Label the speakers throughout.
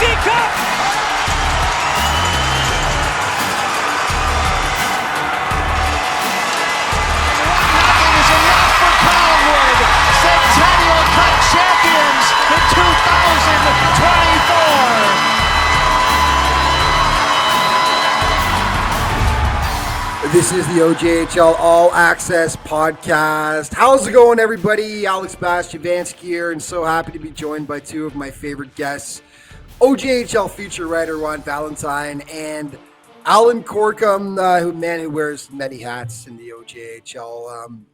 Speaker 1: Cup.
Speaker 2: Is enough for Collingwood. Centennial Cup champions in 2024.
Speaker 3: This is the OJHL All Access Podcast. How's it going, everybody? Alex Bastiavansky here, and so happy to be joined by two of my favorite guests, OJHL feature writer Ron Valentine and Alan Corkum, who wears many hats in the OJHL.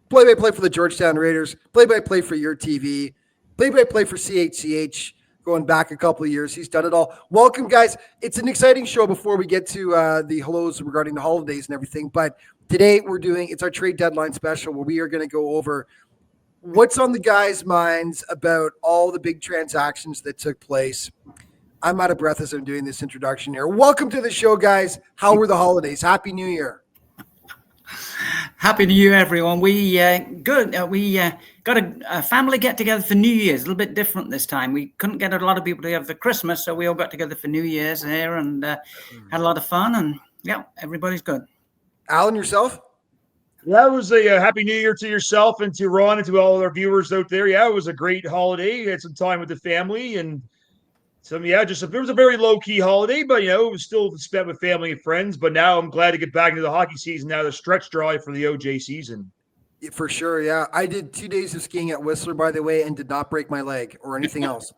Speaker 3: Play-by-play for the Georgetown Raiders, play-by-play for your TV, play-by-play for CHCH. Going back a couple of years, he's done it all. Welcome, guys. It's an exciting show before we get to the hellos regarding the holidays and everything. But today it's our trade deadline special where we are going to go over what's on the guys' minds about all the big transactions that took place. I'm out of breath as I'm doing this introduction here. Welcome to the show, guys. How were the holidays? Happy New Year.
Speaker 4: Happy New Year, everyone. We got a family get together for New Year's. A little bit different this time. We couldn't get a lot of people together for Christmas, so we all got together for New Year's here and had a lot of fun. And yeah, everybody's good.
Speaker 3: Alan, yourself?
Speaker 5: Yeah, it was a happy New Year to yourself and to Ron and to all our viewers out there. Yeah, it was a great holiday. Had some time with the family and it was a very low-key holiday, but, it was still spent with family and friends. But now I'm glad to get back into the hockey season now, the stretch drive for the OJ season.
Speaker 3: For sure, yeah. I did 2 days of skiing at Whistler, by the way, and did not break my leg or anything else.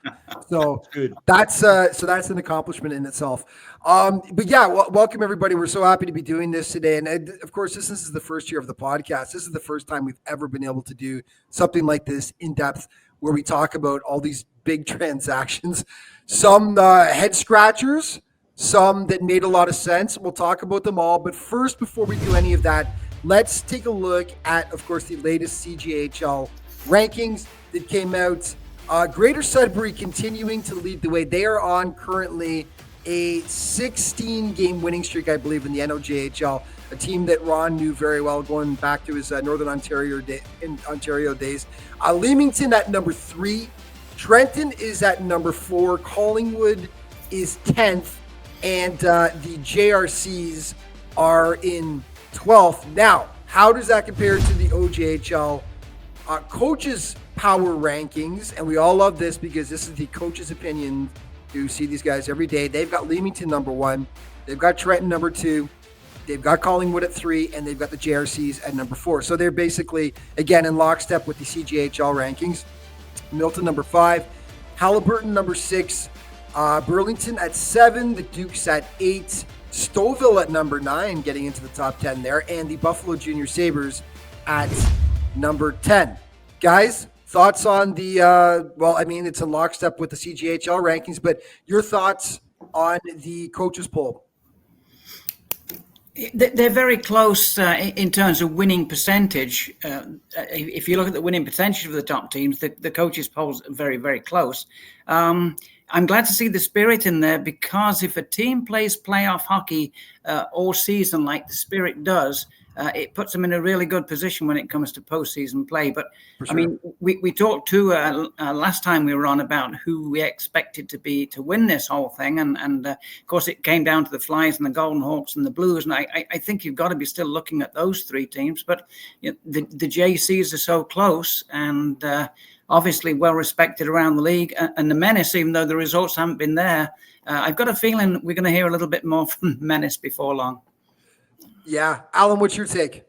Speaker 3: So
Speaker 5: good.
Speaker 3: That's an accomplishment in itself. But yeah, welcome everybody. We're so happy to be doing this today. And of course, this is the first year of the podcast. This is the first time we've ever been able to do something like this in depth, where we talk about all these big transactions. Some head scratchers, some that made a lot of sense. We'll talk about them all. But first, before we do any of that, let's take a look at, of course, the latest CJHL rankings that came out. Greater Sudbury continuing to lead the way. They are on currently a 16-game winning streak, I believe, in the NOJHL, a team that Ron knew very well going back to his Northern Ontario days. Leamington at number 3. Trenton is at number 4. Collingwood is 10th. And the JRCs are in 12th. Now, how does that compare to the OJHL coaches power rankings? And we all love this because this is the coach's opinion. You see these guys every day. They've got Leamington number 1. They've got Trenton number 2. They've got Collingwood at 3, and they've got the JRCs at number 4. So they're basically, again, in lockstep with the CJHL rankings. Milton number 5, Halliburton number 6, Burlington at 7, the Dukes at 8, Stouffville at number 9, getting into the top 10 there, and the Buffalo Junior Sabres at number 10. Guys, thoughts on the, it's in lockstep with the CJHL rankings, but your thoughts on the coaches poll?
Speaker 4: They're very close in terms of winning percentage. If you look at the winning percentage of the top teams, the coaches polls are very, very close. I'm glad to see the Spirit in there, because if a team plays playoff hockey all season like the Spirit does, it puts them in a really good position when it comes to postseason play. But sure. I mean, we talked last time we were on about who we expected to win this whole thing, and of course it came down to the Flyers and the Golden Hawks and the Blues. And I think you've got to be still looking at those 3 teams. But the JCs are so close and obviously well respected around the league. And the Menace, even though the results haven't been there, I've got a feeling we're going to hear a little bit more from Menace before long.
Speaker 3: Yeah. Alan, what's your take?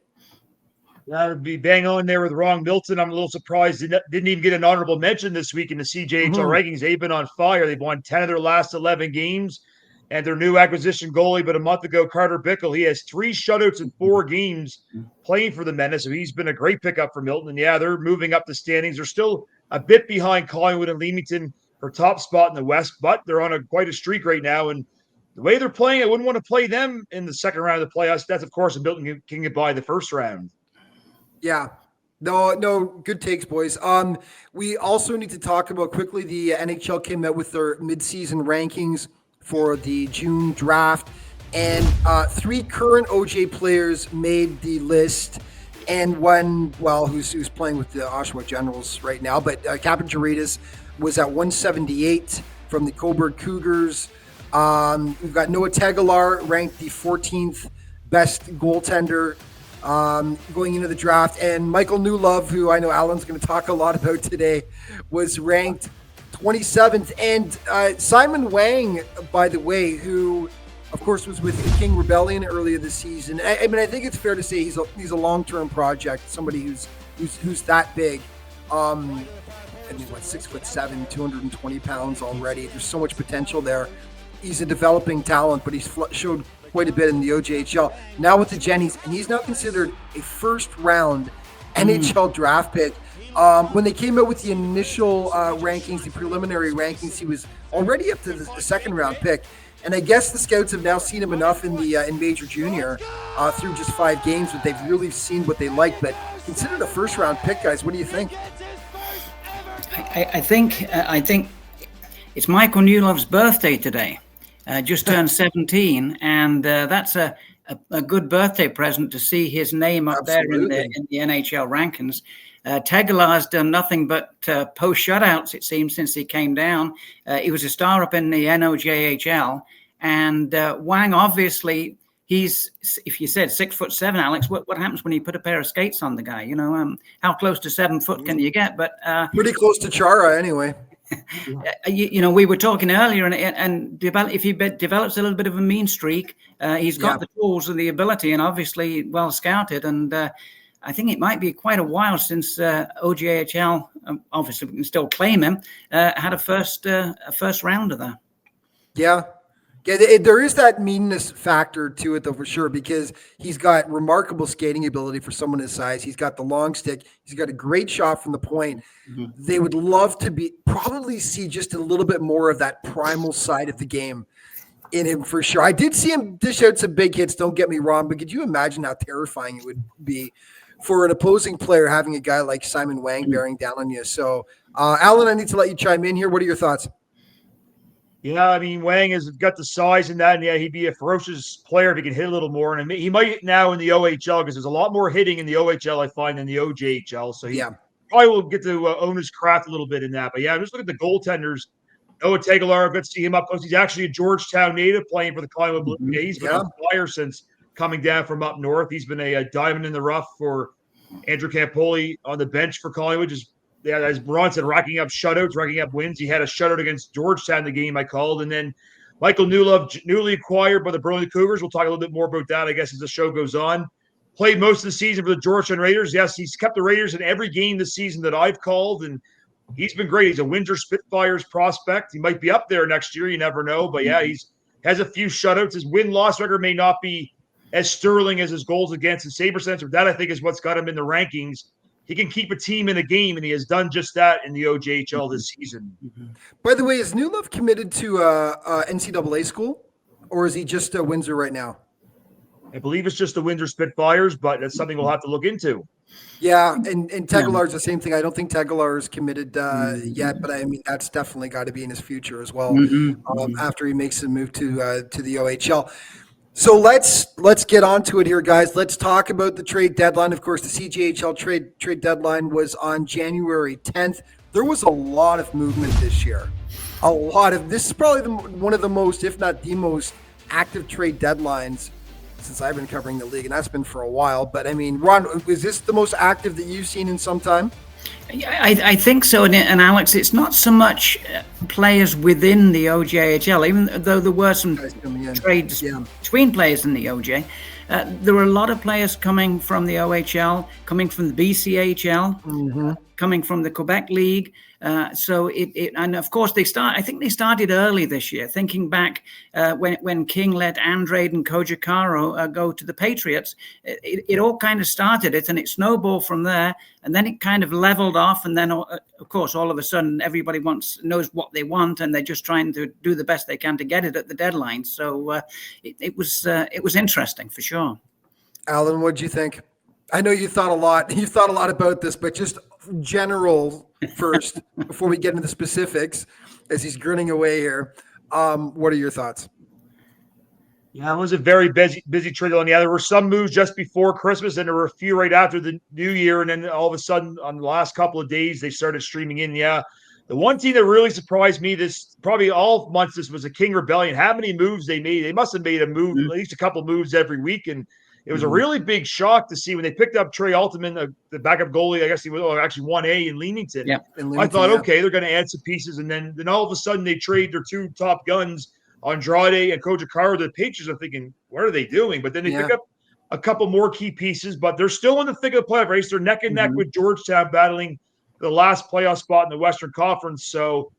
Speaker 5: That would be bang on there with Ron Milton. I'm a little surprised didn't even get an honorable mention this week in the CJHL rankings. They've been on fire. They've won 10 of their last 11 games. And their new acquisition goalie, but a month ago, Carter Bickle, he has 3 shutouts in 4 games playing for the Menace. So he's been a great pickup for Milton. And yeah, they're moving up the standings. They're still a bit behind Collingwood and Leamington for top spot in the West, but they're on quite a streak right now. And the way they're playing, I wouldn't want to play them in the second round of the playoffs. That's, of course, a Milton can get by the first round.
Speaker 3: Yeah. No, good takes, boys. We also need to talk about quickly, the NHL came out with their midseason rankings for the June draft, and 3 current OJ players made the list, and one, who's playing with the Oshawa Generals right now, but Captain Jaritas was at 178 from the Coburg Cougars. We've got Noah Tegelar, ranked the 14th best goaltender going into the draft. And Michael Newlove, who I know Alan's going to talk a lot about today, was ranked 27th. And Simon Wang, by the way, who, of course, was with the King Rebellion earlier this season. I mean, I think it's fair to say he's a long-term project, somebody who's that big. I mean, what, 6'7", 220 pounds already. There's so much potential there. He's a developing talent, but he's showed quite a bit in the OJHL. Now with the Jennies, and he's now considered a first-round NHL draft pick. When they came out with the initial rankings, the preliminary rankings, he was already up to the second-round pick. And I guess the scouts have now seen him enough in the in Major Junior through just 5 games that they've really seen what they like. But considered a first-round pick, guys. What do you think?
Speaker 4: I think it's Michael Newlove's birthday today. Just turned 17, and that's a good birthday present to see his name up
Speaker 3: Absolutely.
Speaker 4: there in the NHL rankings. Tegelar's done nothing but post shutouts, it seems, since he came down. He was a star up in the NOJHL, and Wang, obviously, he's, if you said 6'7", Alex, what happens when you put a pair of skates on the guy? You know, how close to 7 foot can you get? But
Speaker 3: pretty close to Chara, anyway.
Speaker 4: You know, we were talking earlier, and if he develops a little bit of a mean streak, he's got the tools and the ability, and obviously well scouted. And I think it might be quite a while since OJHL, obviously we can still claim him, had a first rounder there.
Speaker 3: Yeah, there is that meanness factor to it, though, for sure, because he's got remarkable skating ability for someone his size. He's got the long stick. He's got a great shot from the point. Mm-hmm. They would love to probably see just a little bit more of that primal side of the game in him, for sure. I did see him dish out some big hits, don't get me wrong, but could you imagine how terrifying it would be for an opposing player having a guy like Simon Wang bearing down on you? So, Alan, I need to let you chime in here. What are your thoughts?
Speaker 5: Yeah, I mean, Wang has got the size in that, and yeah, he'd be a ferocious player if he could hit a little more. And he might now in the OHL, because there's a lot more hitting in the OHL, I find, than the OJHL. So he probably will get to own his craft a little bit in that. But yeah, just look at the goaltenders. Noah Tegelar, good to see him up close. He's actually a Georgetown native playing for the Collingwood Blue Jays. He's been on fire since coming down from up north. He's been a diamond in the rough for Andrew Campoli on the bench for Collingwood. As Bronson, racking up shutouts, racking up wins. He had a shutout against Georgetown, the game I called. And then Michael Newlove, newly acquired by the Burlington Cougars. We'll talk a little bit more about that, I guess, as the show goes on. Played most of the season for the Georgetown Raiders. Yes, he's kept the Raiders in every game this season that I've called, and he's been great. He's a Windsor Spitfires prospect. He might be up there next year. You never know. But, yeah, he's has a few shutouts. His win-loss record may not be as sterling as his goals against and save percentage. But that, I think, is what's got him in the rankings. He can keep a team in a game, and he has done just that in the OJHL this season.
Speaker 3: By the way, is Newlove committed to NCAA school, or is he just at Windsor right now?
Speaker 5: I believe it's just the Windsor Spitfires, but that's something we'll have to look into.
Speaker 3: Yeah, and Tegelar's the same thing. I don't think Tegelar is committed yet, but I mean that's definitely got to be in his future as well after he makes the move to the OHL. So let's get on to it here, guys. Let's talk about the trade deadline. Of course, the CJHL trade deadline was on January 10th. There was a lot of movement this year. This is probably one of the most, if not the most, active trade deadlines since I've been covering the league, and that's been for a while. But I mean, Ron, is this the most active that you've seen in some time?
Speaker 4: I think so, and Alex, it's not so much players within the OJHL, even though there were some trades between players in the OJ. There were a lot of players coming from the OHL, coming from the BCHL, coming from the Quebec League. And of course I think they started early this year, thinking back when King let Andrade and Kojikaro go to the Patriots. It all kind of started it, and it snowballed from there, and then it kind of leveled off. And then, of course, all of a sudden, everybody knows what they want, and they're just trying to do the best they can to get it at the deadline. So it was interesting for sure.
Speaker 3: Alan, what did you think? I know you thought a lot. You thought a lot about this, but just general first before we get into the specifics, as he's grinning away here. What are your thoughts?
Speaker 5: Yeah, it was a very busy trade deadline. Yeah, there were some moves just before Christmas, and there were a few right after the New Year, and then all of a sudden, on the last couple of days, they started streaming in. Yeah, The one team that really surprised me this probably all months this was the King Rebellion. How many moves they made? They must have made a move, at least a couple moves every week, and it was a really big shock to see when they picked up Trey Altman, the backup goalie. I guess he was actually 1A in Leamington.
Speaker 4: Yeah.
Speaker 5: I thought, okay, they're going to add some pieces, and then all of a sudden they trade their two top guns, Andrade and Kojikawa. The Patriots are thinking, what are they doing? But then they pick up a couple more key pieces, but they're still in the thick of the playoff race. They're neck and neck with Georgetown, battling the last playoff spot in the Western Conference. So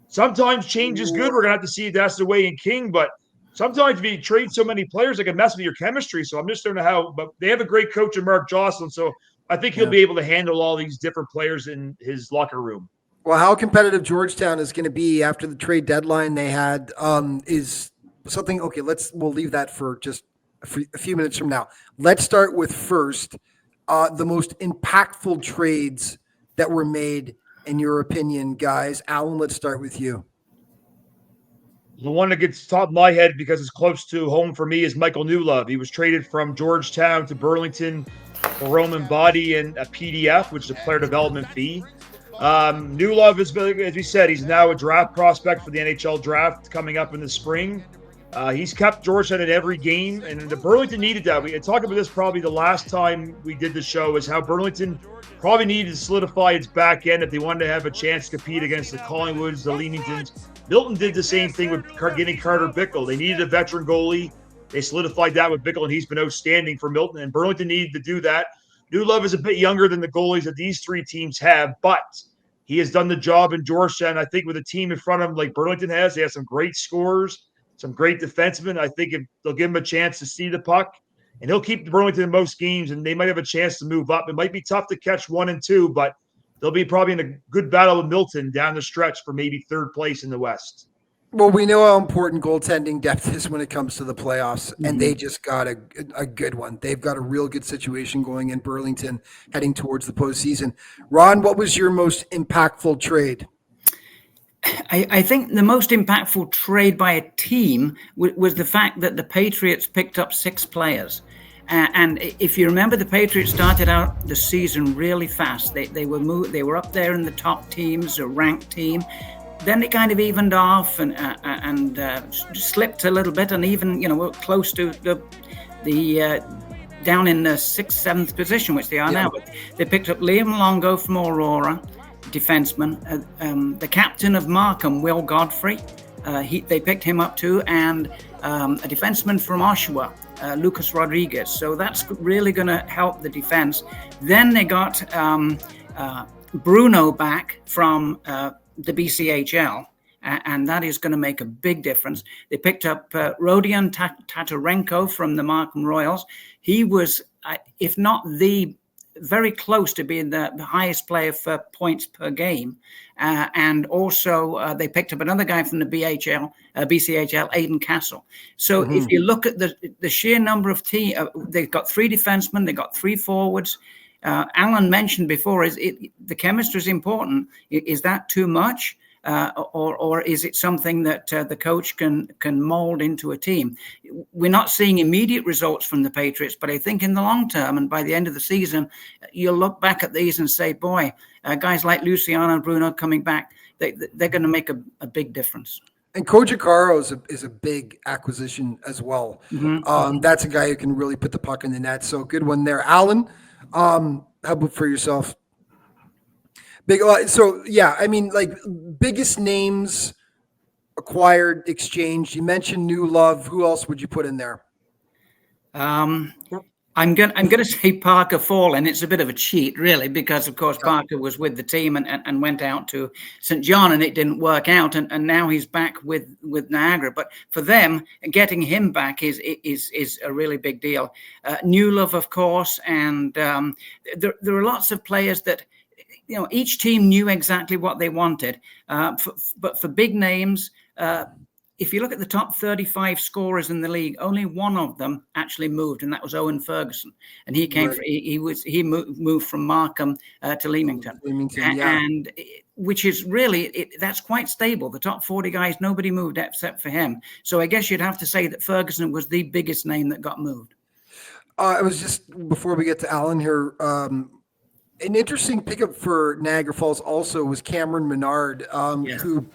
Speaker 5: sometimes change is good. We're going to have to see if that's the way in King, but sometimes if you trade so many players, it can mess with your chemistry. So I'm just don't know how, but they have a great coach in Mark Jocelyn. So I think he'll be able to handle all these different players in his locker room.
Speaker 3: Well, how competitive Georgetown is going to be after the trade deadline they had is something. Okay, we'll leave that for just a few minutes from now. Let's start with first the most impactful trades that were made in your opinion, guys. Alan, let's start with you.
Speaker 5: The one that gets top of my head because it's close to home for me is Michael Newlove. He was traded from Georgetown to Burlington for Roman Body and a PDF, which is a player development fee. Newlove is, as we said, he's now a draft prospect for the NHL draft coming up in the spring. He's kept Georgetown in every game, and the Burlington needed that. We talked about this probably the last time we did the show, is how Burlington probably needed to solidify its back end if they wanted to have a chance to compete against the Collingwoods, the Leamingtons. Milton did the same thing with getting Carter Bickle. They needed a veteran goalie. They solidified that with Bickle, and he's been outstanding for Milton, and Burlington needed to do that. Newlove is a bit younger than the goalies that these three teams have, but he has done the job in Georgetown. I think with a team in front of him like Burlington has, they have some great scorers, some great defensemen. I think if they'll give him a chance to see the puck, and he'll keep Burlington in most games, and they might have a chance to move up. It might be tough to catch 1 and 2, but they'll be probably in a good battle with Milton down the stretch for maybe third place in the West.
Speaker 3: Well, we know how important goaltending depth is when it comes to the playoffs, and they just got a good one. They've got a real good situation going in Burlington heading towards the postseason. Ron, what was your most impactful trade?
Speaker 4: I think the most impactful trade by a team was the fact that the Patriots picked up 6 players. And if you remember, the Patriots started out the season really fast. They were up there in the top teams, a ranked team. Then it kind of evened off and slipped a little bit, and even close to the down in the 6th, 7th position, which they are now. But they picked up Liam Longo from Aurora, defenseman, the captain of Markham, Will Godfrey. They picked him up too, and a defenseman from Oshawa, Lucas Rodriguez. So that's really going to help the defense. Then they got Bruno back from the BCHL, and that is going to make a big difference. They picked up Rodion Tatarenko from the Markham Royals. He was, if not very close to being the highest player for points per game. And also they picked up another guy from the BCHL, Aiden Castle. So if you look at the sheer number of they've got 3 defensemen, they've got 3 forwards. Alan mentioned before, the chemistry is important. Is that too much? Or is it something that the coach can mold into a team? We're not seeing immediate results from the Patriots, but I think in the long term and by the end of the season, you'll look back at these and say, boy, guys like Luciano and Bruno coming back, they're going to make a big difference.
Speaker 3: And Kojikawa is a big acquisition as well. That's a guy who can really put the puck in the net. So good one there. Alan, how about for yourself? Biggest names acquired, exchanged. You mentioned Newlove. Who else would you put in there?
Speaker 4: I'm gonna say Parker Fall, and it's a bit of a cheat, really, because of course Parker was with the team and went out to St. John, and it didn't work out, and now he's back with Niagara. But for them, getting him back is a really big deal. Newlove, of course, and there are lots of players that. Each team knew exactly what they wanted. But for big names, if you look at the top 35 scorers in the league, only one of them actually moved, and that was Owen Ferguson. And he came. Right. He moved from Markham to Leamington. And which is really that's quite stable. The top 40 guys, nobody moved except for him. So I guess you'd have to say that Ferguson was the biggest name that got moved.
Speaker 3: I was just before we get to Alan here. An interesting pickup for Niagara Falls also was Cameron Menard,
Speaker 4: Yes.
Speaker 3: who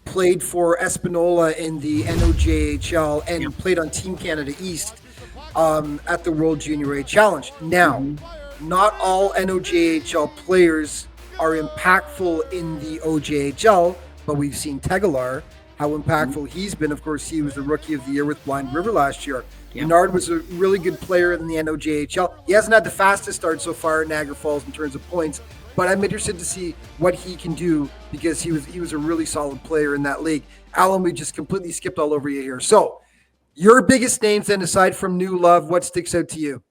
Speaker 3: played for Espanola in the NOJHL and played on Team Canada East at the World Junior A Challenge. Now, not all NOJHL players are impactful in the OJHL, but we've seen Tegelar, how impactful he's been. Of course, he was the Rookie of the Year with Blind River last year. Menard was a really good player in the NOJHL. He hasn't had the fastest start so far at Niagara Falls in terms of points, but I'm interested to see what he can do because he was a really solid player in that league. Alan, we just completely skipped all over you here. So, your biggest names then, aside from New Love, what sticks out to you?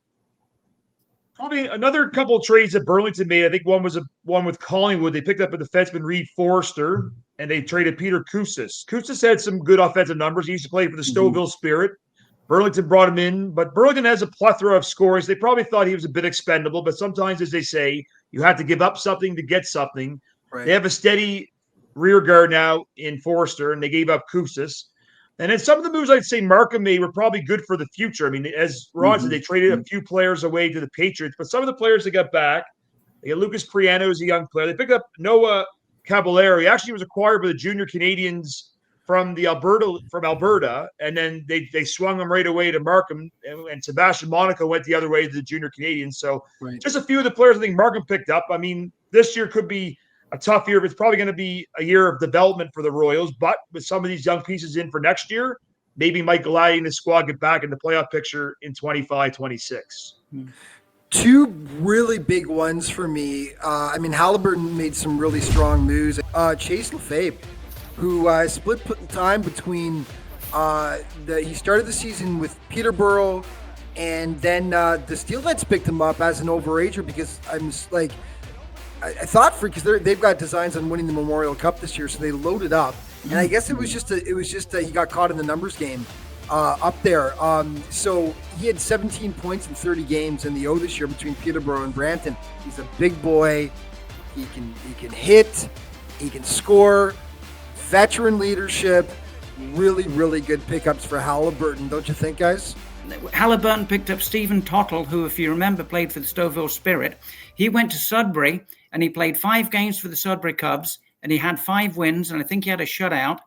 Speaker 5: Probably another couple of trades that Burlington made. I think one was one with Collingwood. They picked up a defenseman, Reed Forrester, and they traded Peter Koussis. Koussis had some good offensive numbers. He used to play for the Stouffville Spirit. Burlington brought him in, but Burlington has a plethora of scores. They probably thought he was a bit expendable, but sometimes, as they say, you have to give up something to get something. Right. They have a steady rear guard now in Forrester, and they gave up Koussis. And then some of the moves I'd say Markham made were probably good for the future. I mean, as Ron said, they traded a few players away to the Patriots, but some of the players they got back, they got Lucas Priano as a young player. They picked up Noah Caballero. He actually was acquired by the Junior Canadians from Alberta, and then they swung him right away to Markham, and Sebastian Monaco went the other way to the Junior Canadians. So just a few of the players I think Markham picked up. I mean, this year could be a tough year. It's probably going to be a year of development for the Royals, but with some of these young pieces in for next year, maybe Mike Gallati and his squad get back in the playoff picture in 25-26.
Speaker 3: Two really big ones for me. I mean, Halliburton made some really strong moves. Chase Lefebvre, who split time between he started the season with Peterborough, and then the Steelheads picked him up as an overager because I'm just like, I thought because they've got designs on winning the Memorial Cup this year, so they loaded up. And I guess it was just he got caught in the numbers game up there. So he had 17 points in 30 games in the O this year between Peterborough and Brampton. He's a big boy. He can hit. He can score. Veteran leadership. Really, really good pickups for Halliburton, don't you think, guys?
Speaker 4: Halliburton picked up Stephen Tottle, who, if you remember, played for the Stouffville Spirit. He went to Sudbury, and he played 5 games for the Sudbury Cubs, and he had 5 wins, and I think he had a shutout.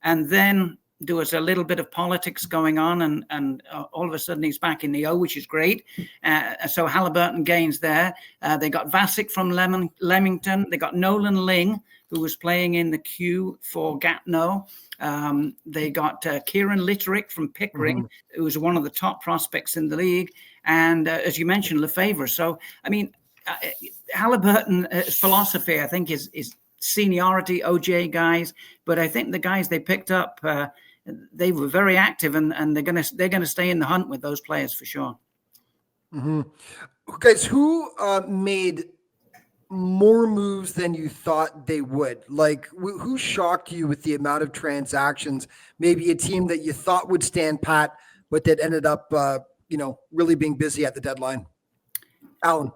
Speaker 4: And then there was a little bit of politics going on, and all of a sudden he's back in the O, which is great. So Halliburton gains there. They got Vasic from Leamington. They got Nolan Ling, who was playing in the queue for Gatineau. They got Kieran Litterick from Pickering, who was one of the top prospects in the league. And as you mentioned, Lefebvre. So, I mean, Halliburton's philosophy, I think, is seniority, OJ guys. But I think the guys they picked up, they were very active, and they're gonna stay in the hunt with those players for sure.
Speaker 3: Guys, who made more moves than you thought they would? Like, who shocked you with the amount of transactions? Maybe a team that you thought would stand pat, but that ended up, really being busy at the deadline. Alan.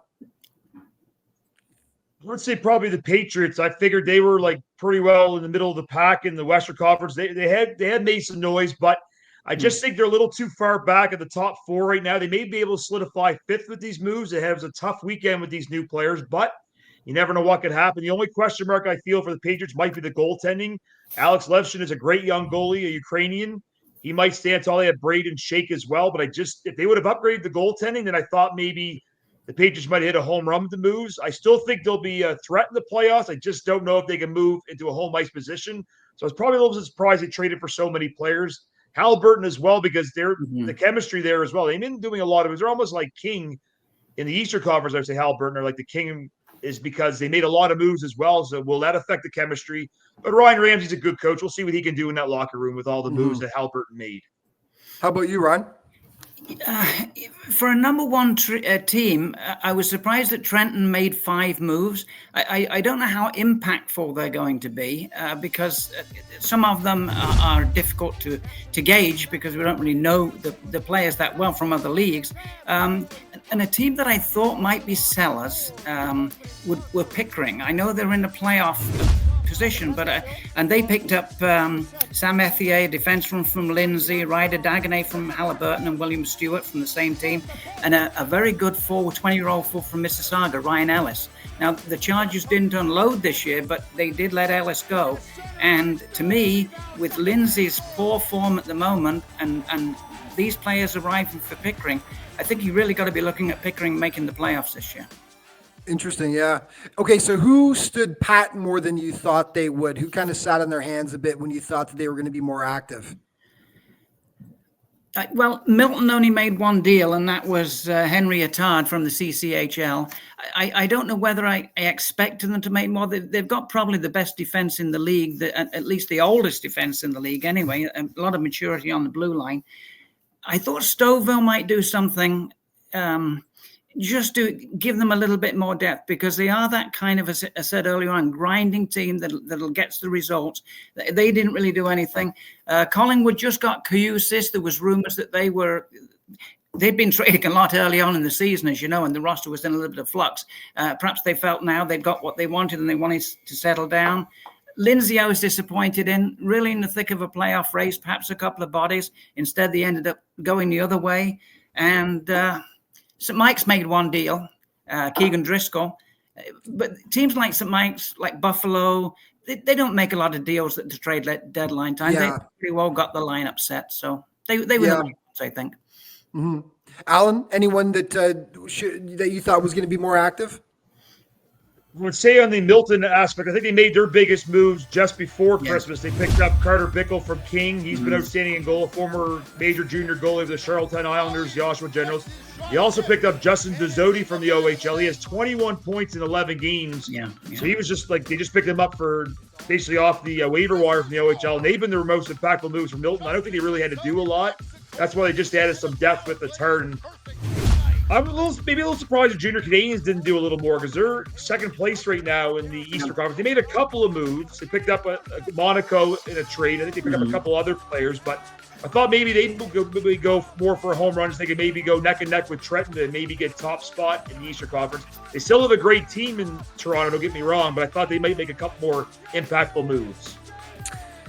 Speaker 5: Let's say probably the Patriots. I figured they were like pretty well in the middle of the pack in the Western Conference. They had made some noise, but I just think they're a little too far back at the top 4 right now. They may be able to solidify 5th with these moves. They have a tough weekend with these new players, but you never know what could happen. The only question mark I feel for the Patriots might be the goaltending. Alex Levshin is a great young goalie, a Ukrainian. He might stand tall. They have Braden Shake as well, but if they would have upgraded the goaltending, then I thought maybe the Patriots might hit a home run with the moves. I still think they'll be a threat in the playoffs. I just don't know if they can move into a home ice position. So I was probably a little bit surprised they traded for so many players. Halliburton as well, because they're the chemistry there as well. They've been doing a lot of it. They're almost like King in the Eastern Conference. I would say Halliburton are like the King is because they made a lot of moves as well. So will that affect the chemistry? But Ryan Ramsey's a good coach. We'll see what he can do in that locker room with all the moves that Halliburton made.
Speaker 3: How about you, Ron?
Speaker 4: For a number one team, I was surprised that Trenton made 5 moves. I don't know how impactful they're going to be because some of them are difficult to gauge because we don't really know the players that well from other leagues. And a team that I thought might be sellers were Pickering. I know they're in the playoff position, but and they picked up Sam Ethier, a defenseman from Lindsay, Ryder Dagonet from Halliburton, and William Stewart from the same team, and a very good 20-year-old forward from Mississauga, Ryan Ellis. Now, the Chargers didn't unload this year, but they did let Ellis go. And to me, with Lindsay's poor form at the moment and these players arriving for Pickering, I think you really got to be looking at Pickering making the playoffs this year.
Speaker 3: Interesting, yeah. Okay, so who stood pat more than you thought they would? Who kind of sat on their hands a bit when you thought that they were going to be more active?
Speaker 4: Well, Milton only made one deal, and that was Henry Attard from the CCHL. I don't know whether I expected them to make more. They've got probably the best defense in the league, at least the oldest defense in the league anyway, a lot of maturity on the blue line. I thought Stouffville might do something just to give them a little bit more depth, because they are that kind of, as I said earlier on, grinding team that'll get the results. They didn't really do anything. Collingwood just got Kousis. There was rumors that they'd been trading a lot early on in the season, as you know, and the roster was in a little bit of flux. Perhaps they felt now they'd got what they wanted and they wanted to settle down. Lindsay, I was disappointed in, really in the thick of a playoff race, perhaps a couple of bodies. Instead, they ended up going the other way. And St. Mike's made one deal, Keegan Driscoll. But teams like St. Mike's, like Buffalo, they don't make a lot of deals at the trade deadline time. Yeah. They pretty well got the lineup set. So they were the ones, I think.
Speaker 3: Mm-hmm. Alan, anyone that you thought was going to be more active?
Speaker 5: I would say on the Milton aspect, I think they made their biggest moves just before Christmas. They picked up Carter Bickle from King. He's been outstanding in goal, former major junior goalie of the Charlottetown Islanders, the Oshawa Generals. He also picked up Justin Dezoti from the OHL. He has 21 points in 11 games. Yeah. So he was just like, they just picked him up for basically off the waiver wire from the OHL. And they've been their most impactful moves for Milton. I don't think they really had to do a lot. That's why they just added some depth with the turn. I'm maybe a little surprised the Junior Canadians didn't do a little more, because they're second place right now in the Eastern Conference. They made a couple of moves. They picked up a Monaco in a trade. I think they picked up a couple other players, but I thought maybe they'd go more for home runs. They could maybe go neck and neck with Trenton and maybe get top spot in the Eastern Conference. They still have a great team in Toronto, don't get me wrong, but I thought they might make a couple more impactful moves.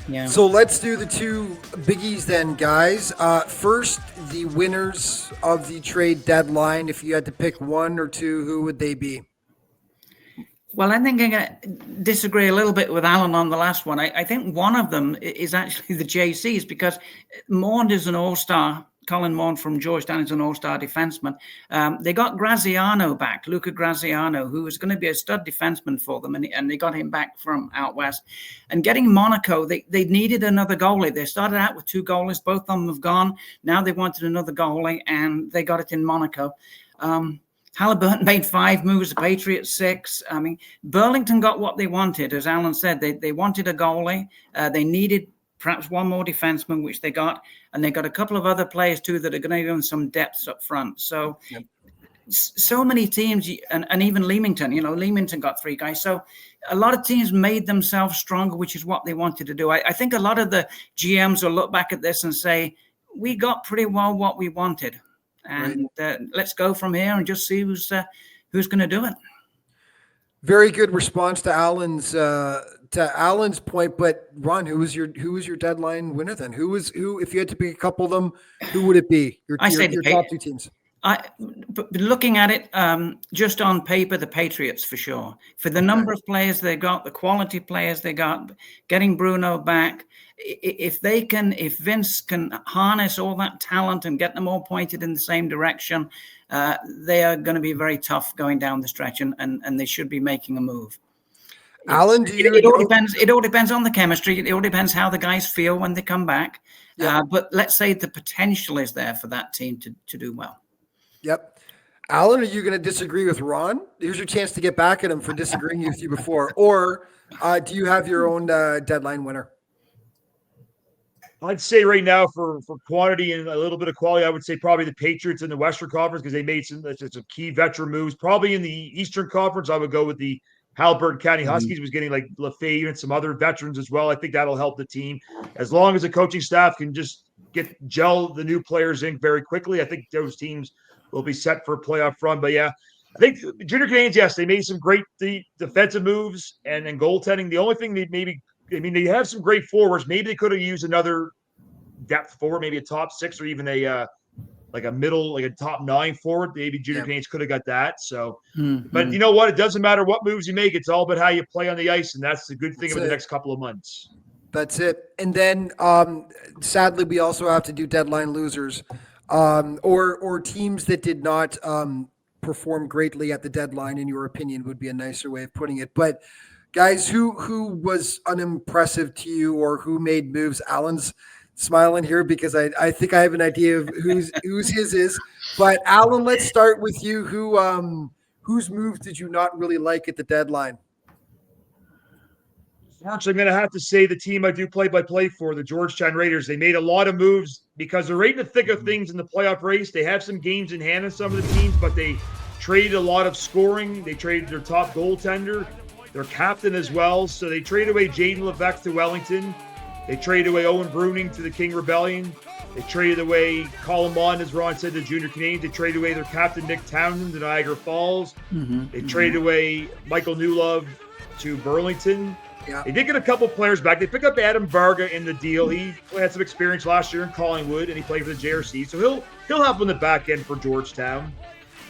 Speaker 3: Yeah. So let's do the two biggies then, guys. First, the winners of the trade deadline. If you had to pick one or two, who would they be?
Speaker 4: Well, I think I'm going to disagree a little bit with Alan on the last one. I think one of them is actually the JCs, because Maund is an all-star. Colin Maund from Georgetown is an all-star defenseman. They got Graziano back, Luca Graziano, who was going to be a stud defenseman for them, and they got him back from out west. And getting Monaco, they needed another goalie. They started out with two goalies. Both of them have gone. Now they wanted another goalie, and they got it in Monaco. Halliburton made 5 moves, the Patriots 6. I mean, Burlington got what they wanted. As Alan said, they wanted a goalie. They needed perhaps one more defenseman, which they got. And they got a couple of other players, too, that are going to give them some depth up front. So, so many teams, and even Leamington, Leamington got 3 guys. So a lot of teams made themselves stronger, which is what they wanted to do. I think a lot of the GMs will look back at this and say, we got pretty well what we wanted. And let's go from here and just see who's going to do it.
Speaker 3: Very good response to Alan's point. But Ron, who was your deadline winner then? Who if you had to pick a couple of them, who would it be? Your top 2 teams.
Speaker 4: But looking at it, just on paper, the Patriots for sure. For the number of players they got, the quality players they got, getting Bruno back. If Vince can harness all that talent and get them all pointed in the same direction, they are going to be very tough going down the stretch, and they should be making a move.
Speaker 3: Alan,
Speaker 4: it all depends. It all depends on the chemistry. It all depends how the guys feel when they come back. Yeah. But let's say the potential is there for that team to do well.
Speaker 3: Yep. Alan, are you going to disagree with Ron? Here's your chance to get back at him for disagreeing with you before. Or do you have your own deadline winner?
Speaker 5: I'd say right now for quantity and a little bit of quality, I would say probably the Patriots in the Western Conference, because they made some key veteran moves. Probably in the Eastern Conference, I would go with the Halliburton County Huskies. Was getting like Lefebvre and some other veterans as well. I think that'll help the team. As long as the coaching staff can just gel the new players in very quickly, I think those teams will be set for a playoff run. But yeah, I think Junior Canadians, yes, they made some great defensive moves and goaltending. The only thing they have some great forwards. Maybe they could have used another depth forward, maybe a top 6 or even a like a top 9 forward. Maybe Junior Canadians could have got that. So,
Speaker 4: Mm-hmm.
Speaker 5: but you know what? It doesn't matter what moves you make. It's all about how you play on the ice, and that's the good thing about the next couple of months.
Speaker 3: That's it. And then, sadly, we also have to do deadline losers, or teams that did not perform greatly at the deadline. In your opinion, would be a nicer way of putting it. But guys, who was unimpressive to you, or who made moves? Alan's smiling here because I think I have an idea of whose his is. But Alan, let's start with you. Whose moves did you not really like at the deadline?
Speaker 5: Unfortunately, I'm going to have to say the team I do play-by-play for, the Georgetown Raiders. They made a lot of moves because they're right in the thick of things in the playoff race. They have some games in hand in some of the teams, but they traded a lot of scoring. They traded their top goaltender, their captain as well. So they traded away Jaden Levesque to Wellington. They traded away Owen Bruning to the King Rebellion. They traded away Colin Mond, as Ron said, the Junior Canadians. They traded away their captain, Nick Townsend, to Niagara Falls. They traded away Michael Newlove to Burlington.
Speaker 3: Yeah.
Speaker 5: They did get a couple players back. They picked up Adam Varga in the deal. He had some experience last year in Collingwood, and he played for the JRC. So he'll help on the back end for Georgetown.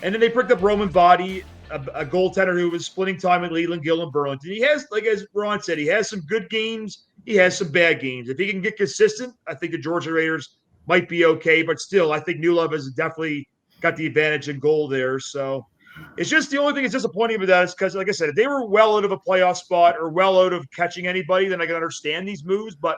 Speaker 5: And then they picked up Roman Body, a goaltender who was splitting time at Leland, Gill, and Burlington. He has, like as Ron said, he has some good games. He has some bad games. If he can get consistent, I think the Georgia Raiders might be okay. But still, I think Newlove has definitely got the advantage in goal there. So it's just the only thing that's disappointing about that is because, like I said, if they were well out of a playoff spot or well out of catching anybody, then I can understand these moves. But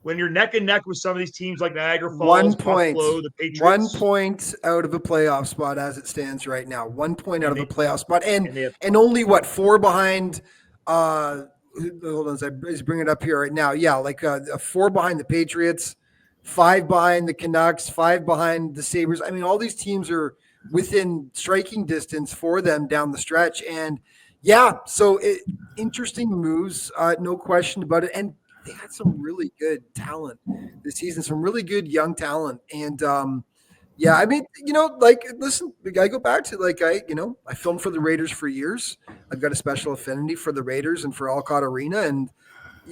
Speaker 5: when you're neck and neck with some of these teams like Niagara Falls, Buffalo, the Patriots,
Speaker 3: 1 point out of a playoff spot as it stands right now. 1 point out of a playoff spot, and only 4 behind. Hold on, I bring it up here right now. Yeah, like 4 behind the Patriots, 5 behind the Canucks, 5 behind the Sabres. I mean, all these teams are within striking distance for them down the stretch. And so interesting moves, no question about it. And they had some really good talent this season, some really good young talent. And I mean, listen, I go back to I filmed for the Raiders for years. I've got a special affinity for the Raiders and for Alcott Arena. And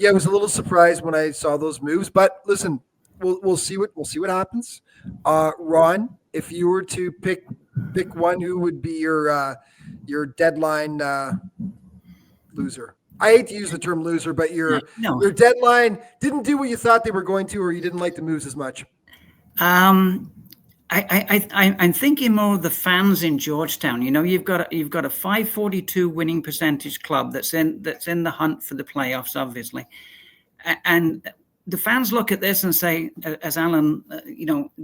Speaker 3: I was a little surprised when I saw those moves, but listen, we'll see what happens. Ron, if you were to pick one, who would be your deadline loser? I hate to use the term loser, but your deadline didn't do what you thought they were going to, or you didn't like the moves as much.
Speaker 4: I'm thinking more of the fans in Georgetown. You've got a 542 winning percentage club that's in the hunt for the playoffs, obviously, and the fans look at this and say, as Alan,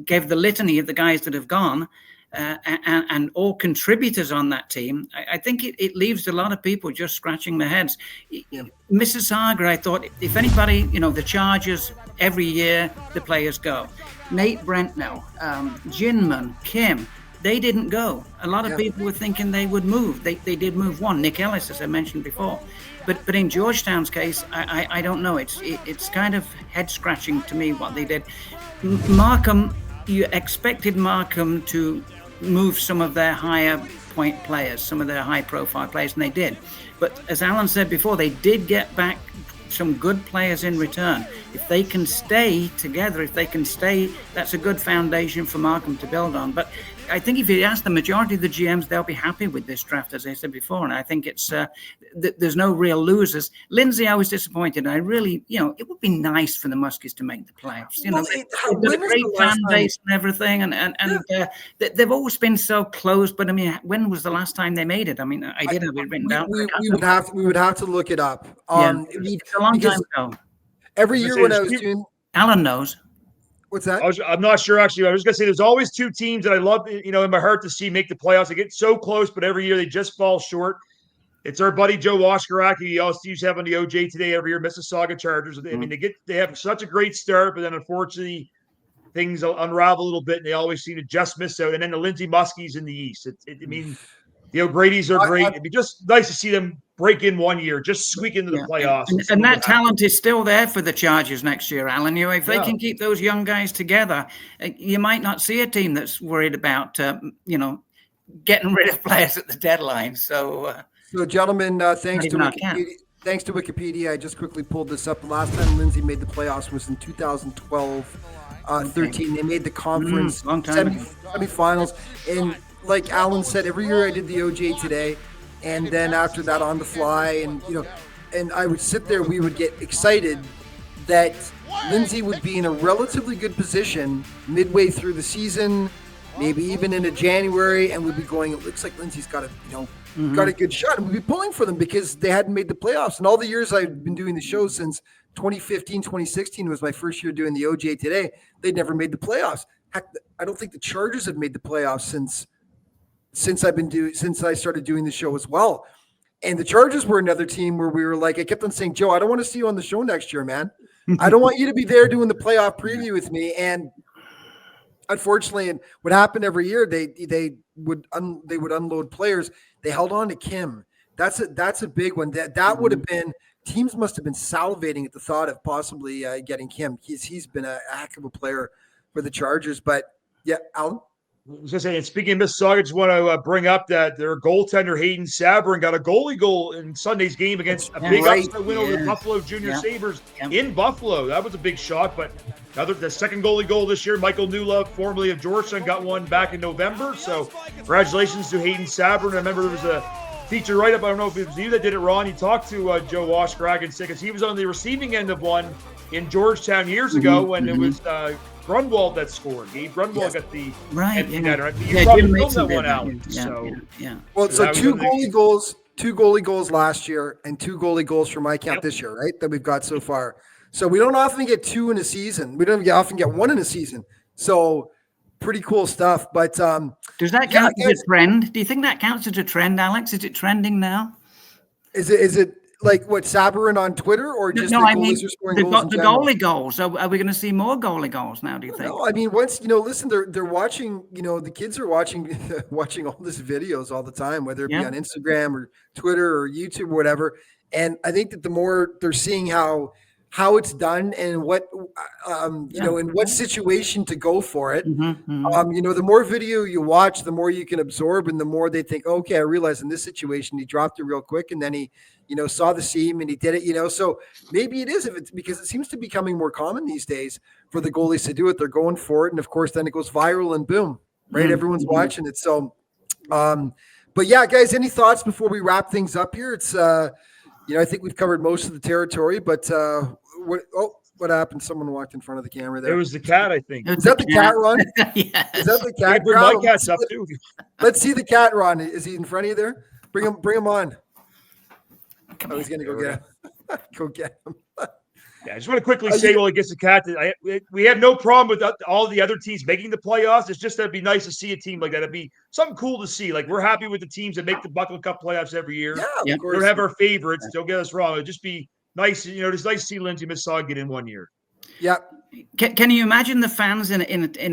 Speaker 4: gave the litany of the guys that have gone, and all contributors on that team, I think it leaves a lot of people just scratching their heads. Yeah. Mississauga, I thought, if anybody, the Chargers, every year the players go. Nate Brentnell, Ginman, Kim, they didn't go. A lot of people were thinking they would move. They did move one. Nick Ellis, as I mentioned before. But in Georgetown's case, I don't know. It's kind of head scratching to me what they did. Markham, you expected Markham to move some of their higher point players, some of their high profile players, and they did. But as Alan said before, they did get back some good players in return. If they can stay together, that's a good foundation for Markham to build on. But I think if you ask the majority of the GMs, they'll be happy with this draft, as I said before. And I think it's there's no real losers. Lindsay, I was disappointed. I really, it would be nice for the Muskies to make the playoffs. They've got a great fan base and everything, and they've always been so close. But I mean, when was the last time they made it? I mean, I did have it written down.
Speaker 3: We would have to look it up.
Speaker 4: It's a long time ago.
Speaker 3: Every year when I was doing,
Speaker 4: Alan knows.
Speaker 3: What's that?
Speaker 5: I'm not sure, actually. I was going to say there's always 2 teams that I love, in my heart to see make the playoffs. They get so close, but every year they just fall short. It's our buddy Joe Washkaraki. He also used to have on the OJ today every year, Mississauga Chargers. I mean, they have such a great start, but then unfortunately things unravel a little bit, and they always seem to just miss out. And then the Lindsay Muskies in the East. I mean, the O'Grady's are great. It'd be just nice to see them break in one year, just squeak into the playoffs.
Speaker 4: And that talent is still there for the Chargers next year, Alan. If they can keep those young guys together, you might not see a team that's worried about, getting rid of players at the deadline. So,
Speaker 3: gentlemen, thanks to thanks to Wikipedia, I just quickly pulled this up. The last time Lindsay made the playoffs was in 2012, 13. They made the conference
Speaker 4: long time ago.
Speaker 3: semifinals. And like Alan said, every year I did the OJ Today. And then after that, on the fly. And, and I would sit there, we would get excited that Lindsay would be in a relatively good position midway through the season, maybe even into January, and we'd be going, it looks like Lindsay's got a, got a good shot. And we'd be pulling for them because they hadn't made the playoffs. And all the years I've been doing the show since 2015, 2016 was my first year doing the OJ Today. They'd never made the playoffs. Heck, I don't think the Chargers have made the playoffs since I started doing the show as well. And the Chargers were another team where we were like, I kept on saying, Joe, I don't want to see you on the show next year, man. I don't want you to be there doing the playoff preview with me. And unfortunately, and what happened every year, they would unload players. They held on to Kim. That's a big one. That would have been, teams must have been salivating at the thought of possibly getting Kim. He's been a heck of a player for the Chargers. But yeah, Alan.
Speaker 5: I was going to say, and speaking of Mississauga, I just want to bring up that their goaltender, Hayden Sabrin, got a goalie goal in Sunday's game against a big upset win over the Buffalo Junior Sabres in Buffalo. That was a big shot, but the second goalie goal this year, Michael Newlove, formerly of Georgetown, got one back in November. So congratulations to Hayden Sabrin. I remember there was a feature write-up. I don't know if it was you that did it, Ron. You talked to Joe Washcragan because he was on the receiving end of one in Georgetown years ago when it was Grunwald that scored. Gabe Grunwald got the empty netter. You probably filmed that one out.
Speaker 3: Well, so two goalie goals last year and 2 goalie goals for my count this year, right? That we've got so far. So we don't often get 2 in a season. We don't often get 1 in a season. So pretty cool stuff. But
Speaker 4: does that count as a trend? Do you think that counts as a trend, Alex? Is it trending now?
Speaker 3: Is it like what, Sabrin on Twitter, or just
Speaker 4: no,
Speaker 3: the
Speaker 4: I
Speaker 3: goalies
Speaker 4: mean,
Speaker 3: are scoring goals?
Speaker 4: The goalie goals. Are we going to see more goalie goals now, do you think?
Speaker 3: No, I mean, once, listen, they're watching, the kids are watching all this videos all the time, whether it be on Instagram or Twitter or YouTube or whatever. And I think that the more they're seeing how it's done and what, in what situation to go for it, the more video you watch, the more you can absorb, and the more they think, okay, I realize in this situation, he dropped it real quick, and then he, saw the seam and he did it, so maybe it is, because it seems to be becoming more common these days for the goalies to do it. They're going for it. And of course, then it goes viral and boom, right? Everyone's watching it. So, but yeah, guys, any thoughts before we wrap things up here? It's, I think we've covered most of the territory, but what happened? Someone walked in front of the camera there.
Speaker 5: It was the cat, I think.
Speaker 3: Is that the cat, Ron?
Speaker 4: Yes.
Speaker 3: Is that the cat?
Speaker 5: My cat's up too.
Speaker 3: Let's see the cat, Ron. Is he in front of you there? Bring him on. He's going to go get him. Go get him.
Speaker 5: Yeah, I just want to quickly say while he gets the cat, we have no problem with all the other teams making the playoffs. It's just that it'd be nice to see a team like that. It'd be something cool to see. Like, we're happy with the teams that make the Buckle Cup playoffs every year.
Speaker 3: Yeah,
Speaker 5: we don't have our favorites. Don't get us wrong. It'd just be nice. It's nice to see Lindsay Mississauga get in one year.
Speaker 3: Yeah.
Speaker 4: Can you imagine the fans in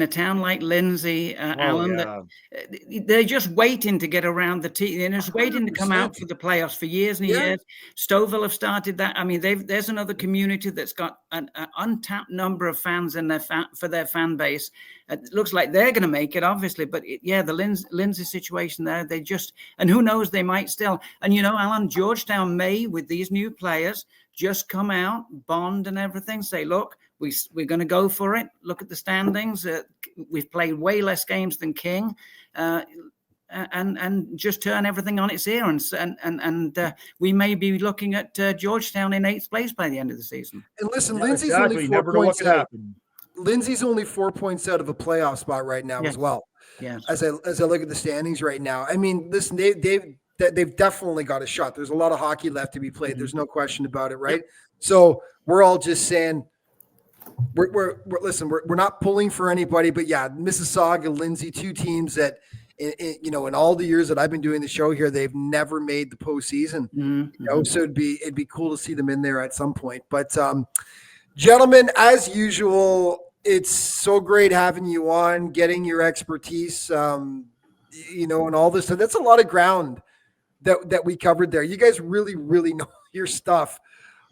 Speaker 4: a town like Lindsay, Alan? Yeah. They're just waiting to get around the team. They're just waiting to come out for the playoffs for years and years. Stouffville have started that. I mean, there's another community that's got an untapped number of fans in for their fan base. It looks like they're going to make it, obviously. But the Lindsay situation there, and who knows, they might still. And Alan, Georgetown may, with these new players, just come out, bond and everything, say, look, we're going to go for it. Look at the standings. We've played way less games than King, and just turn everything on its ear. And we may be looking at Georgetown in 8th place by the end of the season.
Speaker 3: And listen, Lindsay's only 4 points out. Lindsay's only 4 points out of a playoff spot right now as well.
Speaker 4: Yeah.
Speaker 3: As I look at the standings right now, I mean, listen, they've definitely got a shot. There's a lot of hockey left to be played. There's no question about it, right? So we're all just saying, we're not pulling for anybody, but yeah, Mississauga, Lindsay, 2 teams that, in all the years that I've been doing the show here, they've never made the postseason. So it'd be cool to see them in there at some point. But gentlemen, as usual, it's so great having you on, getting your expertise, and all this stuff. That's a lot of ground that we covered there. You guys really, really know your stuff.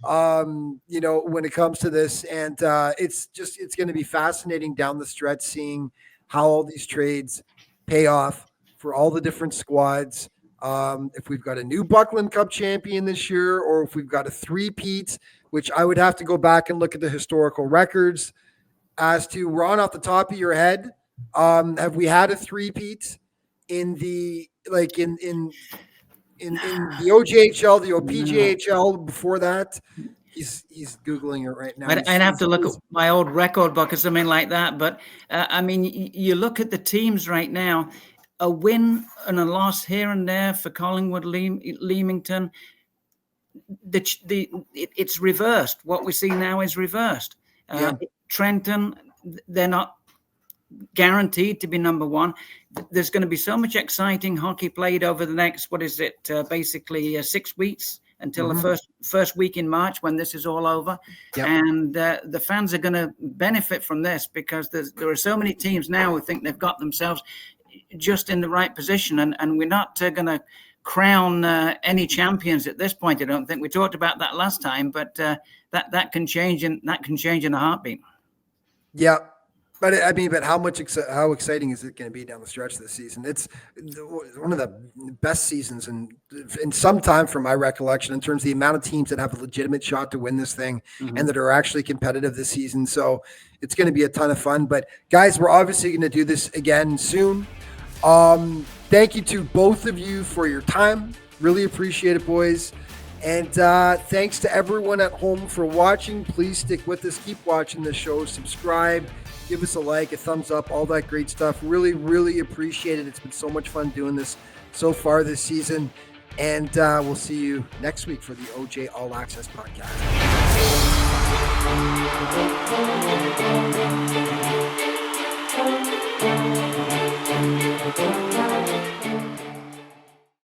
Speaker 3: When it comes to this, and it's going to be fascinating down the stretch, seeing how all these trades pay off for all the different squads, if we've got a new Buckland Cup champion this year, or if we've got a three-peat, which I would have to go back and look at the historical records. As to, Ron, off the top of your head, have we had a three-peat in the in the OJHL, the OPJHL before that? He's Googling it right now.
Speaker 4: I'd have to look at my old record book or something like that. But I mean, you look at the teams right now, a win and a loss here and there for Collingwood, Leamington. It's reversed. What we see now is reversed. Trenton, they're not guaranteed to be number one. There's going to be so much exciting hockey played over the next, basically 6 weeks until the first week in March when this is all over. Yep. And the fans are going to benefit from this because there are so many teams now who think they've got themselves just in the right position. And we're not going to crown any champions at this point. I don't think we talked about that last time, but that can change in a heartbeat. Yeah.
Speaker 3: But I mean, how exciting is it going to be down the stretch this season? It's one of the best seasons in some time, from my recollection, in terms of the amount of teams that have a legitimate shot to win this thing and that are actually competitive this season. So it's going to be a ton of fun. But guys, we're obviously going to do this again soon. Thank you to both of you for your time. Really appreciate it, boys. And thanks to everyone at home for watching. Please stick with us. Keep watching the show. Subscribe. Give us a like, a thumbs up, all that great stuff. Really, really appreciate it. It's been so much fun doing this so far this season. And we'll see you next week for the OJ All Access podcast.